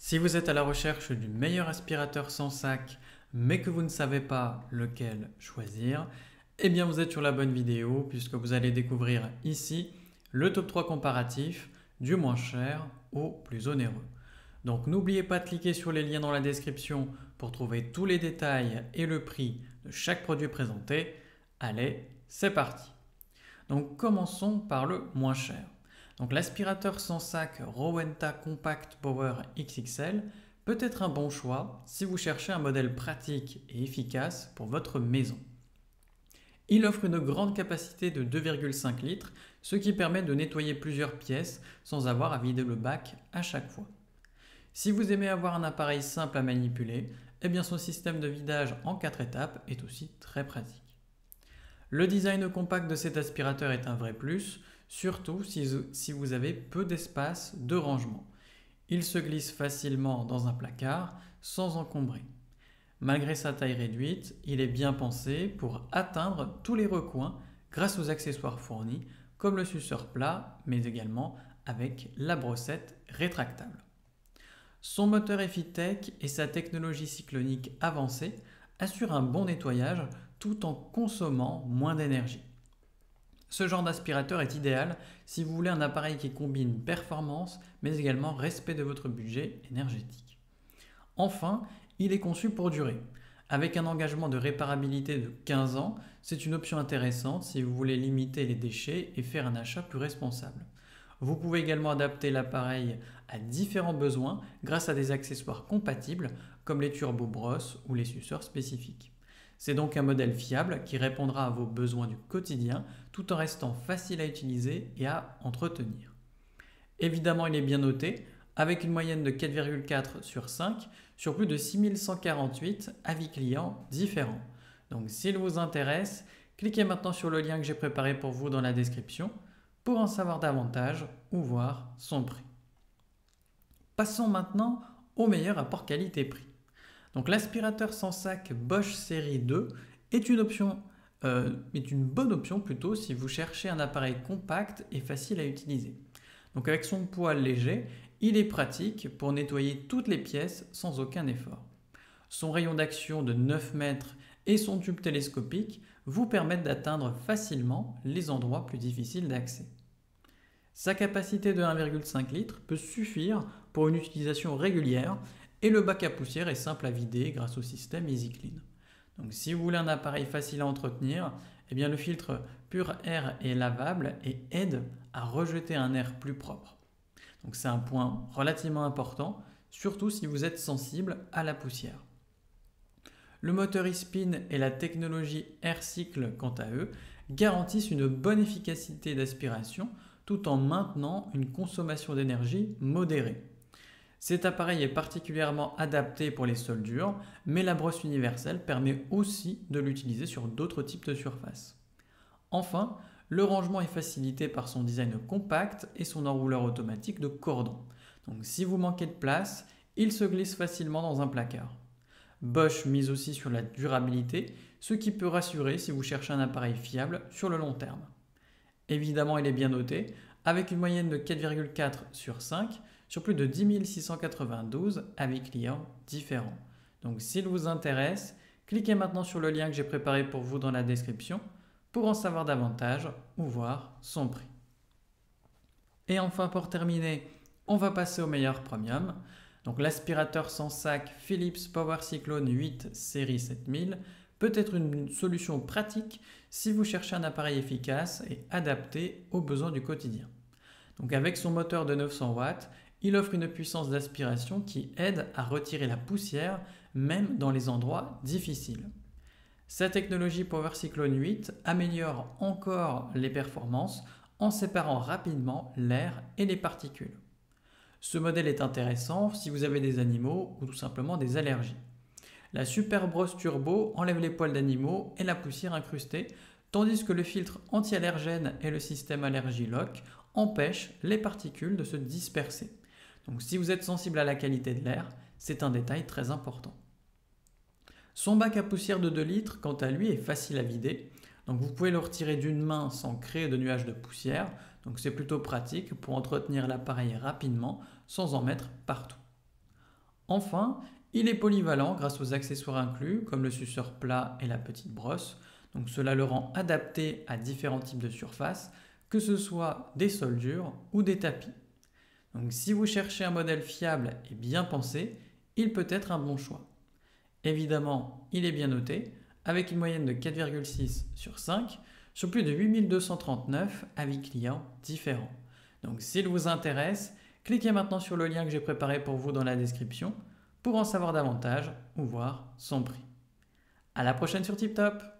Si vous êtes à la recherche du meilleur aspirateur sans sac, mais que vous ne savez pas lequel choisir, eh bien vous êtes sur la bonne vidéo puisque vous allez découvrir ici le top 3 comparatif du moins cher au plus onéreux. Donc n'oubliez pas de cliquer sur les liens dans la description pour trouver tous les détails et le prix de chaque produit présenté. Allez, c'est parti. Donc commençons par le moins cher. Donc l'aspirateur sans sac Rowenta Compact Power XXL peut être un bon choix si vous cherchez un modèle pratique et efficace pour votre maison. Il offre une grande capacité de 2,5 litres, ce qui permet de nettoyer plusieurs pièces sans avoir à vider le bac à chaque fois. Si vous aimez avoir un appareil simple à manipuler, eh bien son système de vidage en 4 étapes est aussi très pratique. Le design compact de cet aspirateur est un vrai plus, surtout si vous avez peu d'espace de rangement. Il se glisse facilement dans un placard sans encombrer. Malgré sa taille réduite, il est bien pensé pour atteindre tous les recoins grâce aux accessoires fournis comme le suceur plat, mais également avec la brossette rétractable. Son moteur Effitech et sa technologie cyclonique avancée assurent un bon nettoyage tout en consommant moins d'énergie. Ce genre d'aspirateur est idéal si vous voulez un appareil qui combine performance mais également respect de votre budget énergétique. Enfin, il est conçu pour durer. Avec un engagement de réparabilité de 15 ans, c'est une option intéressante si vous voulez limiter les déchets et faire un achat plus responsable. Vous pouvez également adapter l'appareil à différents besoins grâce à des accessoires compatibles comme les turbo-brosses ou les suceurs spécifiques. C'est donc un modèle fiable qui répondra à vos besoins du quotidien tout en restant facile à utiliser et à entretenir. Évidemment, il est bien noté avec une moyenne de 4,4 sur 5 sur plus de 6148 avis clients différents. Donc s'il vous intéresse, cliquez maintenant sur le lien que j'ai préparé pour vous dans la description pour en savoir davantage ou voir son prix. Passons maintenant au meilleur rapport qualité-prix. Donc l'aspirateur sans sac Bosch série 2 est une bonne option plutôt si vous cherchez un appareil compact et facile à utiliser. Donc avec son poids léger, il est pratique pour nettoyer toutes les pièces sans aucun effort. Son rayon d'action de 9 mètres et son tube télescopique vous permettent d'atteindre facilement les endroits plus difficiles d'accès. Sa capacité de 1,5 litres peut suffire pour une utilisation régulière et le bac à poussière est simple à vider grâce au système EasyClean. Donc si vous voulez un appareil facile à entretenir, eh bien le filtre Pur Air est lavable et aide à rejeter un air plus propre. Donc c'est un point relativement important, surtout si vous êtes sensible à la poussière. Le moteur eSpin et la technologie AirCycle, quant à eux, garantissent une bonne efficacité d'aspiration tout en maintenant une consommation d'énergie modérée. Cet appareil est particulièrement adapté pour les sols durs, mais la brosse universelle permet aussi de l'utiliser sur d'autres types de surfaces. Enfin, le rangement est facilité par son design compact et son enrouleur automatique de cordon. Donc si vous manquez de place, il se glisse facilement dans un placard. Bosch mise aussi sur la durabilité, ce qui peut rassurer si vous cherchez un appareil fiable sur le long terme. Évidemment, il est bien noté, avec une moyenne de 4,4 sur 5 sur plus de 10 692 avis clients différents. Donc s'il vous intéresse, cliquez maintenant sur le lien que j'ai préparé pour vous dans la description pour en savoir davantage ou voir son prix. Et enfin pour terminer, on va passer au meilleur premium. Donc l'aspirateur sans sac Philips Power Cyclone 8 série 7000 peut être une solution pratique si vous cherchez un appareil efficace et adapté aux besoins du quotidien. Donc avec son moteur de 900 watts, il offre une puissance d'aspiration qui aide à retirer la poussière même dans les endroits difficiles. Sa technologie Power Cyclone 8 améliore encore les performances en séparant rapidement l'air et les particules. Ce modèle est intéressant si vous avez des animaux ou tout simplement des allergies. La Super Brosse Turbo enlève les poils d'animaux et la poussière incrustée, tandis que le filtre anti-allergène et le système Allergy Lock empêchent les particules de se disperser. Donc si vous êtes sensible à la qualité de l'air, c'est un détail très important. Son bac à poussière de 2 litres, quant à lui, est facile à vider. Donc vous pouvez le retirer d'une main sans créer de nuages de poussière. Donc c'est plutôt pratique pour entretenir l'appareil rapidement sans en mettre partout. Enfin, il est polyvalent grâce aux accessoires inclus comme le suceur plat et la petite brosse. Donc cela le rend adapté à différents types de surfaces, que ce soit des sols durs ou des tapis. Donc si vous cherchez un modèle fiable et bien pensé, il peut être un bon choix. Évidemment, il est bien noté, avec une moyenne de 4,6 sur 5, sur plus de 8239 avis clients différents. Donc s'il vous intéresse, cliquez maintenant sur le lien que j'ai préparé pour vous dans la description pour en savoir davantage ou voir son prix. À la prochaine sur TipTop!